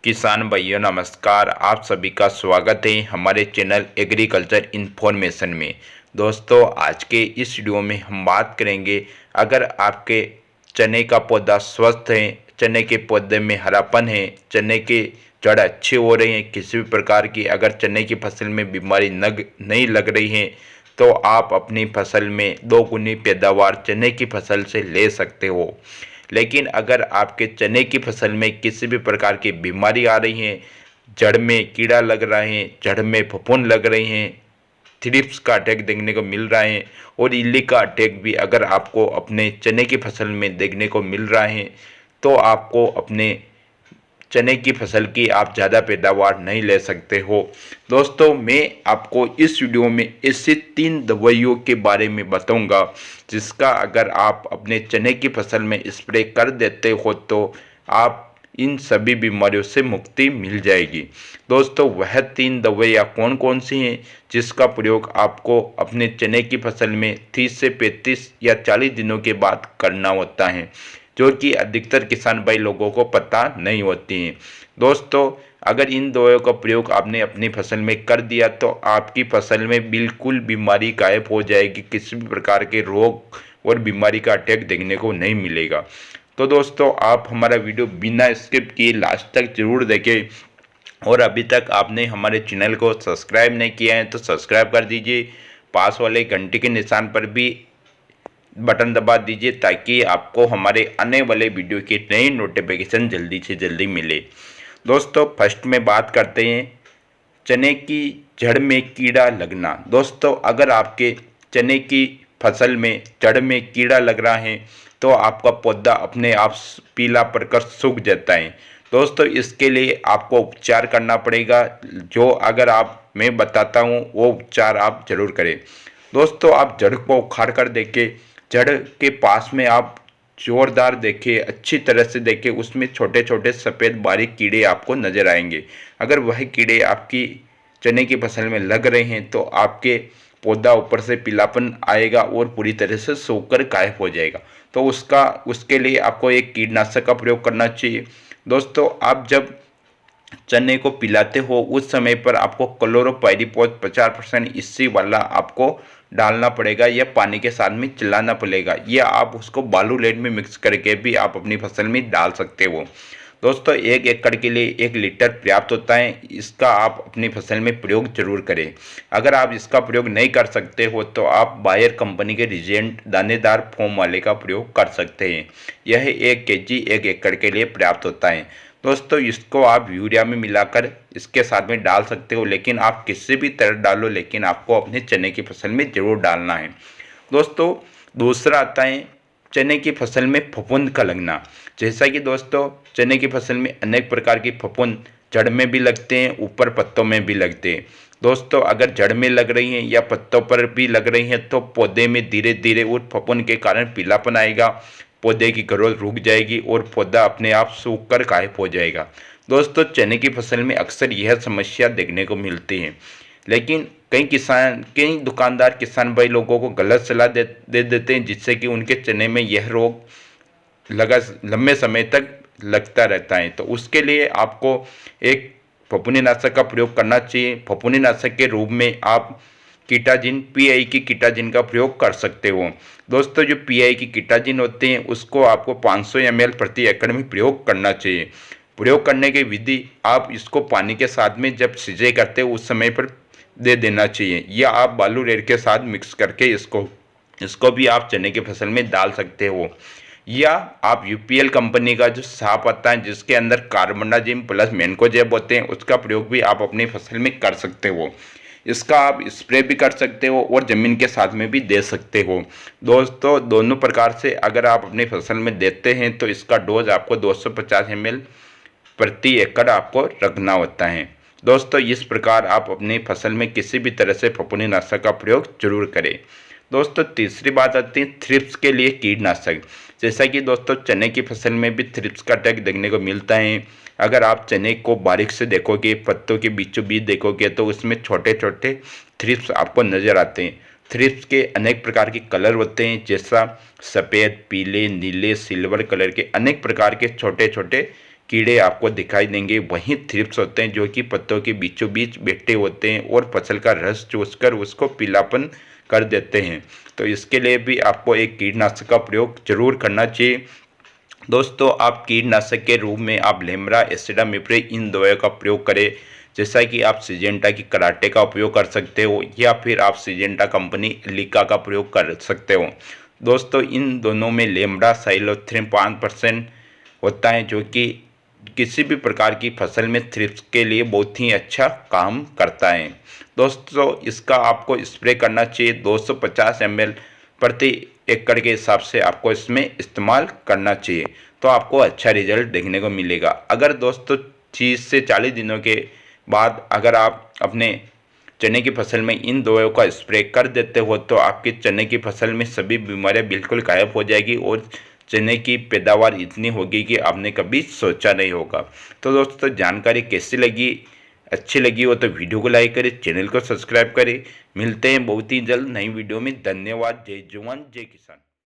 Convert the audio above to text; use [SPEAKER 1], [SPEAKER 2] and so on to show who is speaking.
[SPEAKER 1] किसान भाइयों नमस्कार। आप सभी का स्वागत है हमारे चैनल एग्रीकल्चर इन्फॉर्मेशन में। दोस्तों आज के इस वीडियो में हम बात करेंगे, अगर आपके चने का पौधा स्वस्थ है, चने के पौधे में हरापन है, चने के जड़ अच्छे हो रहे हैं, किसी भी प्रकार की अगर चने की फसल में बीमारी नहीं लग रही है तो आप अपनी फसल में दोगुनी पैदावार चने की फसल से ले सकते हो। लेकिन अगर आपके चने की फसल में किसी भी प्रकार की बीमारी आ रही है, जड़ में कीड़ा लग रहा है, जड़ में फफूंद लग रही हैं, थ्रिप्स का अटैक देखने को मिल रहा है और इल्ली का अटैक भी अगर आपको अपने चने की फसल में देखने को मिल रहा है तो आपको अपने चने की फसल की आप ज़्यादा पैदावार नहीं ले सकते हो। दोस्तों मैं आपको इस वीडियो में ऐसे 3 दवाइयों के बारे में बताऊंगा जिसका अगर आप अपने चने की फसल में स्प्रे कर देते हो तो आप इन सभी बीमारियों से मुक्ति मिल जाएगी। दोस्तों वह 3 दवाइयाँ कौन कौन सी हैं जिसका प्रयोग आपको अपने चने की फसल में 30 से 35 या 40 दिनों के बाद करना होता है, जो कि अधिकतर किसान भाई लोगों को पता नहीं होती हैं। दोस्तों अगर इन दवाइयों का प्रयोग आपने अपनी फसल में कर दिया तो आपकी फसल में बिल्कुल बीमारी गायब हो जाएगी, किसी भी प्रकार के रोग और बीमारी का अटैक देखने को नहीं मिलेगा। तो दोस्तों आप हमारा वीडियो बिना स्किप किए लास्ट तक जरूर देखें और अभी तक आपने हमारे चैनल को सब्सक्राइब नहीं किया है तो सब्सक्राइब कर दीजिए, पास वाले घंटी के निशान पर भी बटन दबा दीजिए ताकि आपको हमारे आने वाले वीडियो की नई नोटिफिकेशन जल्दी से जल्दी मिले। दोस्तों फर्स्ट में बात करते हैं चने की जड़ में कीड़ा लगना। दोस्तों अगर आपके चने की फसल में जड़ में कीड़ा लग रहा है तो आपका पौधा अपने आप पीला पड़कर सूख जाता है। दोस्तों इसके लिए आपको उपचार करना पड़ेगा, जो अगर मैं बताता हूँ वो उपचार आप जरूर करें। दोस्तों आप जड़ को उखाड़ कर देखें, जड़ के पास में आप जोरदार देखें, अच्छी तरह से देखें, उसमें छोटे छोटे सफ़ेद बारीक कीड़े आपको नज़र आएंगे। अगर वह कीड़े आपकी चने की फसल में लग रहे हैं तो आपके पौधा ऊपर से पीलापन आएगा और पूरी तरह से सूखकर गायब हो जाएगा। तो उसके लिए आपको एक कीटनाशक का प्रयोग करना चाहिए। दोस्तों आप जब चने को पिलाते हो उस समय पर आपको क्लोरोपाइरीफॉस 50% इसी वाला आपको डालना पड़ेगा या पानी के साथ में चलाना पड़ेगा, या आप उसको बालू लेड में मिक्स करके भी आप अपनी फसल में डाल सकते हो। दोस्तों 1 एकड़ के लिए 1 लीटर पर्याप्त होता है, इसका आप अपनी फसल में प्रयोग जरूर करें। अगर आप इसका प्रयोग नहीं कर सकते हो तो आप बायर कंपनी के रिजेंट दानेदार फोम वाले का प्रयोग कर सकते हैं। यह 1 kg 1 एकड़ के लिए पर्याप्त होता है। दोस्तों इसको आप यूरिया में मिलाकर इसके साथ में डाल सकते हो, लेकिन आप किसी भी तरह डालो, लेकिन आपको अपने चने की फसल में ज़रूर डालना है। दोस्तों दूसरा आता है चने की फसल में फफूंद का लगना। जैसा कि दोस्तों चने की फसल में अनेक प्रकार की फफूंद जड़ में भी लगते हैं, ऊपर पत्तों में भी लगते हैं। दोस्तों अगर जड़ में लग रही हैं या पत्तों पर भी लग रही हैं तो पौधे में धीरे धीरे उस फफूंद के कारण पीलापन आएगा, पौधे की ग्रोथ रुक जाएगी और पौधा अपने आप सूख कर गायब हो जाएगा। दोस्तों चने की फसल में अक्सर यह समस्या देखने को मिलती है, लेकिन कई दुकानदार किसान भाई लोगों को गलत सलाह दे देते हैं, जिससे कि उनके चने में यह रोग लंबे समय तक लगता रहता है। तो उसके लिए आपको एक फफूंदीनाशक का प्रयोग करना चाहिए। फफूंदीनाशक के रूप में आप कीटाजिन पीआई की कीटाजिन का प्रयोग कर सकते हो। दोस्तों जो पीआई की कीटाजिन होते हैं उसको आपको 500 ml प्रति एकड़ में प्रयोग करना चाहिए। प्रयोग करने की विधि, आप इसको पानी के साथ में जब सिंचाई करते हो उस समय पर दे देना चाहिए, या आप बालू रेत के साथ मिक्स करके इसको भी आप चने की फसल में डाल सकते हो, या आप यूपीएल कंपनी का जो साफ आता है जिसके अंदर कार्बनडाजिम प्लस मैनकोजेब होते हैं उसका प्रयोग भी आप अपनी फसल में कर सकते हो। इसका आप स्प्रे भी कर सकते हो और ज़मीन के साथ में भी दे सकते हो। दोस्तों दोनों प्रकार से अगर आप अपनी फसल में देते हैं तो इसका डोज आपको 250 ml प्रति एकड़ आपको रखना होता है। दोस्तों इस प्रकार आप अपनी फसल में किसी भी तरह से फफूंदीनाशक का प्रयोग जरूर करें। दोस्तों तीसरी बात आती है थ्रिप्स के लिए कीटनाशक। जैसा कि दोस्तों चने की फसल में भी थ्रिप्स का अटैक देखने को मिलता है। अगर आप चने को बारीक से देखोगे, पत्तों के बीचों बीच देखोगे तो उसमें छोटे छोटे थ्रिप्स आपको नज़र आते हैं। थ्रिप्स के अनेक प्रकार के कलर होते हैं, जैसा सफ़ेद, पीले, नीले, सिल्वर कलर के अनेक प्रकार के छोटे छोटे कीड़े आपको दिखाई देंगे, वहीं थ्रिप्स होते हैं जो कि पत्तों के बीचों बीच बैठे होते हैं और फसल का रस चूसकर उसको पीलापन कर देते हैं। तो इसके लिए भी आपको एक कीटनाशक का प्रयोग जरूर करना चाहिए। दोस्तों, आप कीटनाशक के रूप में आप लेम्ब्रा, एसिटामिप्रिड इन दवाइयों का प्रयोग करें। जैसा कि आप सिजेंटा की कराटे का उपयोग कर सकते हो या फिर आप सिजेंटा कंपनी एलिका का प्रयोग कर सकते हो। दोस्तों, इन दोनों में लेम्ब्रा साइलोथ्रिन 5% होता है जो कि किसी भी प्रकार की फसल में थ्रिप्स के लिए बहुत ही अच्छा काम करता है। दोस्तों, इसका आपको स्प्रे करना चाहिए 250 ml प्रति एकड़ के हिसाब से आपको इसमें इस्तेमाल करना चाहिए, तो आपको अच्छा रिजल्ट देखने को मिलेगा। अगर दोस्तों 30 से 40 दिनों के बाद अगर आप अपने चने की फसल में इन दवाइयों का स्प्रे कर देते हो तो आपके चने की फसल में सभी बीमारियां बिल्कुल गायब हो जाएगी और चने की पैदावार इतनी होगी कि आपने कभी सोचा नहीं होगा। तो दोस्तों, जानकारी कैसी लगी? अच्छी लगी हो तो वीडियो को लाइक करें, चैनल को सब्सक्राइब करें। मिलते हैं बहुत ही जल्द नई वीडियो में। धन्यवाद। जय जवान जय किसान।